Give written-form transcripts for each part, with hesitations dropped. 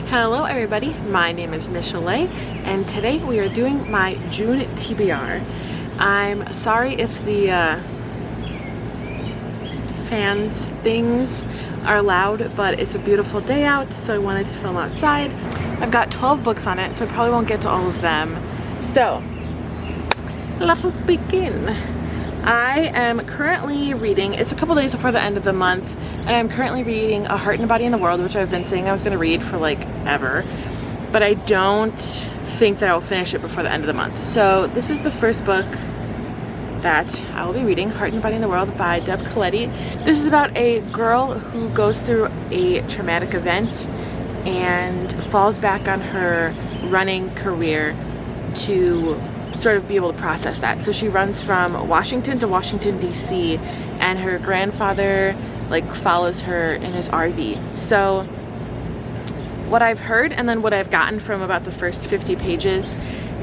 Hello everybody, my name is Michelle and today we are doing my June TBR. I'm sorry if the fans things are loud, but it's a beautiful day out, so I wanted to film outside. I've got 12 books on it, so I probably won't get to all of them. So, let us begin. I am currently reading, it's a couple days before the end of the month, and I'm currently reading A Heart and a Body in the World, which I've been saying I was going to read for like ever, but I don't think that I'll finish it before the end of the month. So this is the first book that I will be reading, Heart and a Body in the World by Deb Coletti. This is about a girl who goes through a traumatic event and falls back on her running career to sort of be able to process that. So she runs from Washington to Washington DC, and her grandfather like follows her in his RV. So what I've heard and then what I've gotten from about the first 50 pages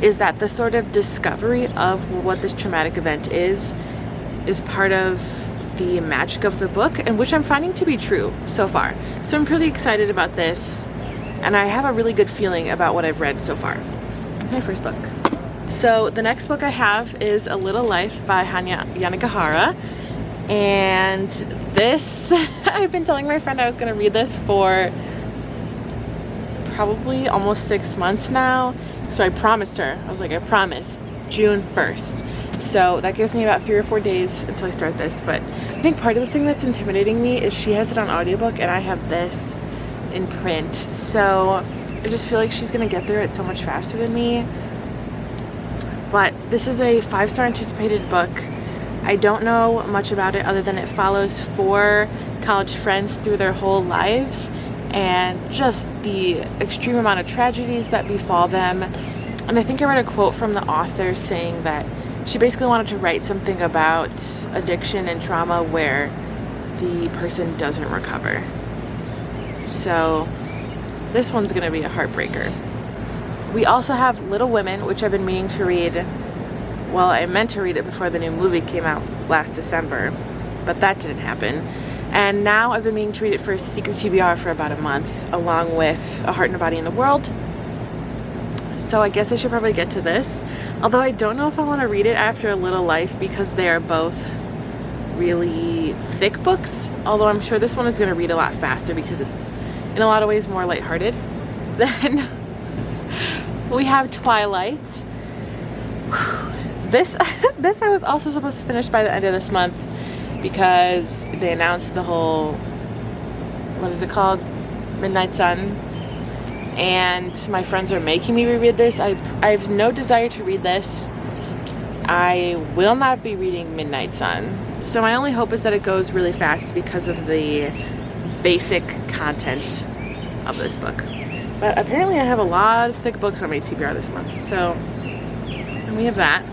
is that the sort of discovery of what this traumatic event is part of the magic of the book, and which I'm finding to be true so far. So I'm pretty excited about this, and I have a really good feeling about what I've read so far. My first book. So the next book I have is A Little Life by Hanya Yanagihara, and this I've been telling my friend I was going to read this for probably almost 6 months now, so I promised her, I was like, I promise, June 1st. So that gives me about 3 or 4 days until I start this, but I think part of the thing that's intimidating me is she has it on audiobook and I have this in print, so I just feel like she's going to get through it so much faster than me. But this is a 5-star anticipated book. I don't know much about it other than it follows 4 college friends through their whole lives and just the extreme amount of tragedies that befall them. And I think I read a quote from the author saying that she basically wanted to write something about addiction and trauma where the person doesn't recover. So this one's gonna be a heartbreaker. We also have Little Women, which I've been meaning to read. Well, I meant to read it before the new movie came out last December, but that didn't happen. And now I've been meaning to read it for a secret TBR for about a month, along with A Heart and a Body in the World. So I guess I should probably get to this. Although I don't know if I want to read it after A Little Life because they are both really thick books. Although I'm sure this one is going to read a lot faster because it's in a lot of ways more lighthearted. Then we have Twilight. This I was also supposed to finish by the end of this month because they announced the whole, what is it called? Midnight Sun. And my friends are making me reread this. I have no desire to read this. I will not be reading Midnight Sun. So my only hope is that it goes really fast because of the basic content of this book. But apparently I have a lot of thick books on my TBR this month, so, and we have that.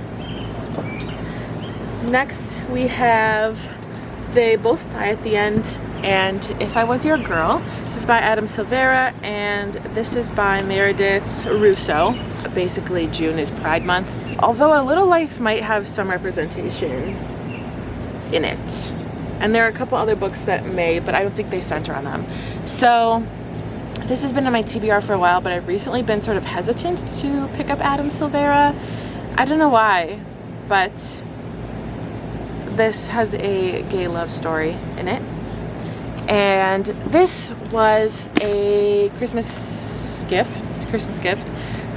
Next we have They Both Die at the End and If I Was Your Girl. This is by Adam Silvera and this is by Meredith Russo. Basically June is Pride Month, although A Little Life might have some representation in it. And there are a couple other books that may, but I don't think they center on them. So this has been in my TBR for a while, but I've recently been sort of hesitant to pick up Adam Silvera. I don't know why, but this has a gay love story in it. And this was a Christmas gift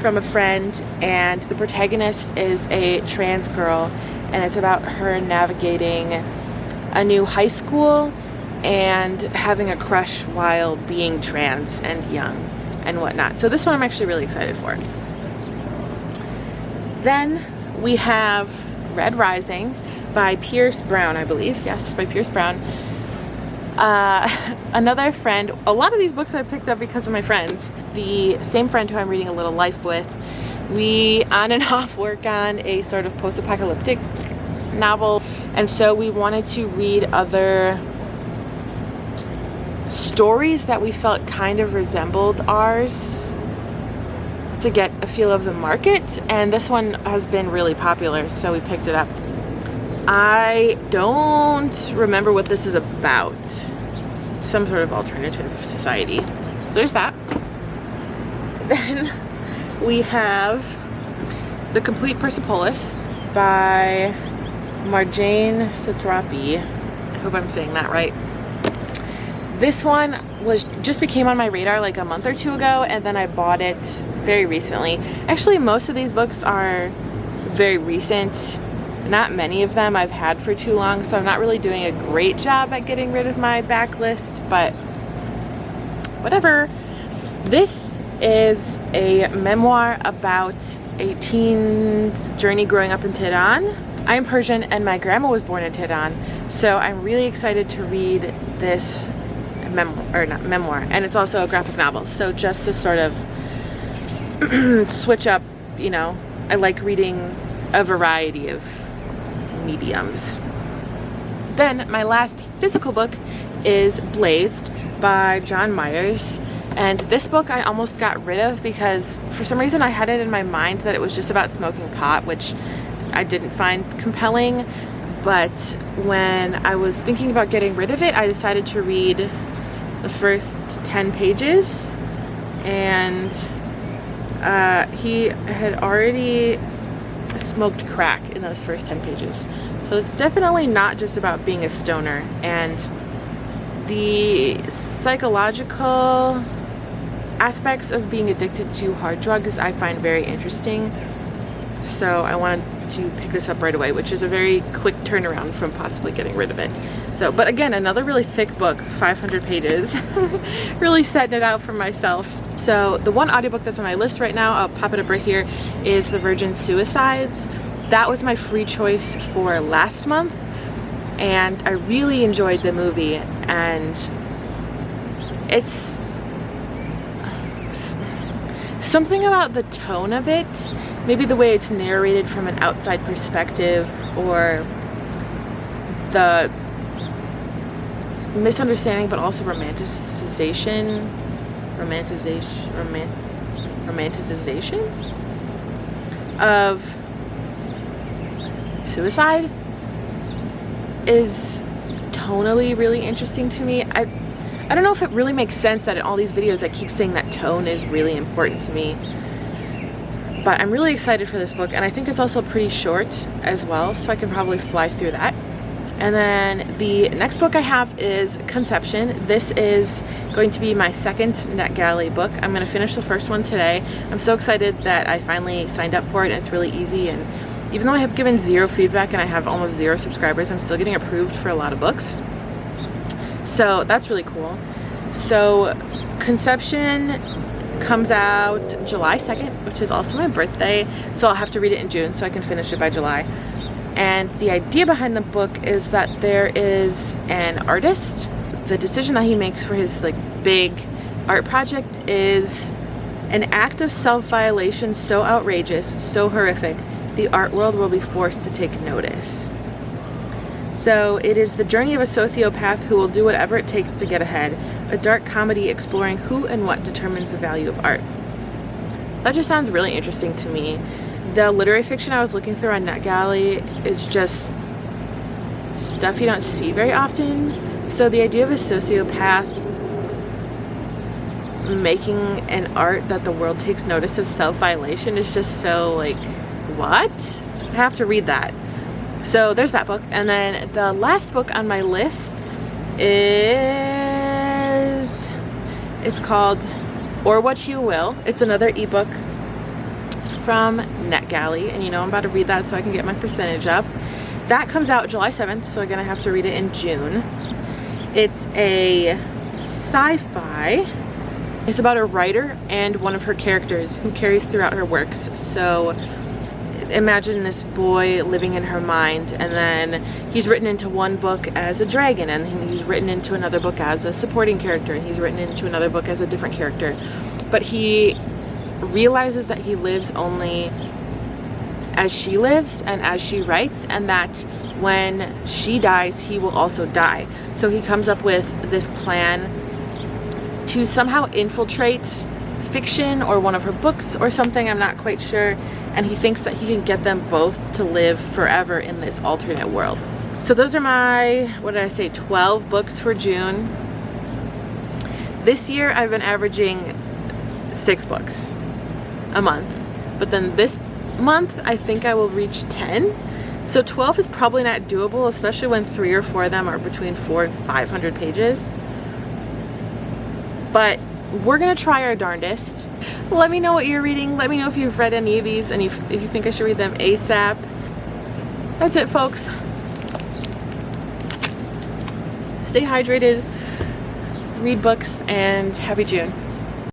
from a friend, and the protagonist is a trans girl, and it's about her navigating a new high school and having a crush while being trans and young and whatnot. So this one I'm actually really excited for. Then we have Red Rising by Pierce Brown, I believe. Yes, by Pierce Brown. Another friend, a lot of these books I picked up because of my friends. The same friend who I'm reading A Little Life with, we on and off work on a sort of post-apocalyptic novel, and so we wanted to read other stories that we felt kind of resembled ours to get a feel of the market, and this one has been really popular, so we picked it up. I don't remember what this is about. Some sort of alternative society. So there's that. Then we have The Complete Personpolis by Marjane Satrapi. I hope I'm saying that right. This one just became on my radar like a month or two ago, and then I bought it very recently. Actually, most of these books are very recent. Not many of them I've had for too long, so I'm not really doing a great job at getting rid of my backlist, but whatever. This is a memoir about a teen's journey growing up in Tehran. I am Persian and my grandma was born in Tehran, so I'm really excited to read this memoir, and it's also a graphic novel, so just to sort of switch up, you know, I like reading a variety of mediums. Then my last physical book is Blazed by John Myers, and this book I almost got rid of because for some reason I had it in my mind that it was just about smoking pot, which I didn't find compelling, but when I was thinking about getting rid of it, I decided to read the first 10 pages, and he had already smoked crack in those first 10 pages. So it's definitely not just about being a stoner, and the psychological aspects of being addicted to hard drugs I find very interesting. So I wanted to pick this up right away, which is a very quick turnaround from possibly getting rid of it. So, but again, another really thick book, 500 pages, really setting it out for myself. So the one audiobook that's on my list right now, I'll pop it up right here, is The Virgin Suicides. That was my free choice for last month, and I really enjoyed the movie, and it's something about the tone of it, maybe the way it's narrated from an outside perspective, or the misunderstanding but also romanticization of suicide is tonally really interesting to me. I don't know if it really makes sense that in all these videos I keep saying that tone is really important to me, but I'm really excited for this book, and I think it's also pretty short as well, so I can probably fly through that. And then the next book I have is Conception. This is going to be my second NetGalley book. I'm going to finish the first one today. I'm so excited that I finally signed up for it, and it's really easy, and even though I have given zero feedback and I have almost 0 subscribers, I'm still getting approved for a lot of books. So that's really cool. So Conception comes out July 2nd, which is also my birthday, so I'll have to read it in June so I can finish it by July. And the idea behind the book is that there is an artist. The decision that he makes for his big art project is an act of self-violation so outrageous, so horrific, the art world will be forced to take notice. So it is the journey of a sociopath who will do whatever it takes to get ahead, a dark comedy exploring who and what determines the value of art. That just sounds really interesting to me. The literary fiction I was looking through on NetGalley is just stuff you don't see very often. So the idea of a sociopath making an art that the world takes notice of self-violation is just so what? I have to read that. So there's that book. And then the last book on my list is called Or What You Will. It's another ebook from NetGalley, and I'm about to read that so I can get my percentage up. That comes out July 7th, so again I have to read it in June. It's a sci-fi. It's about a writer and one of her characters who carries throughout her works. So imagine this boy living in her mind, and then he's written into one book as a dragon, and he's written into another book as a supporting character, and he's written into another book as a different character. But he realizes that he lives only as she lives and as she writes, and that when she dies he will also die. So he comes up with this plan to somehow infiltrate fiction or one of her books or something, I'm not quite sure, and he thinks that he can get them both to live forever in this alternate world. So those are my, 12 books for June. This year I've been averaging 6 books a month. But then this month, I think I will reach 10. So 12 is probably not doable, especially when 3 or 4 of them are between 400 and 500 pages. But we're gonna try our darndest. Let me know what you're reading. Let me know if you've read any of these and if you think I should read them ASAP. That's it, folks. Stay hydrated, read books, and happy June.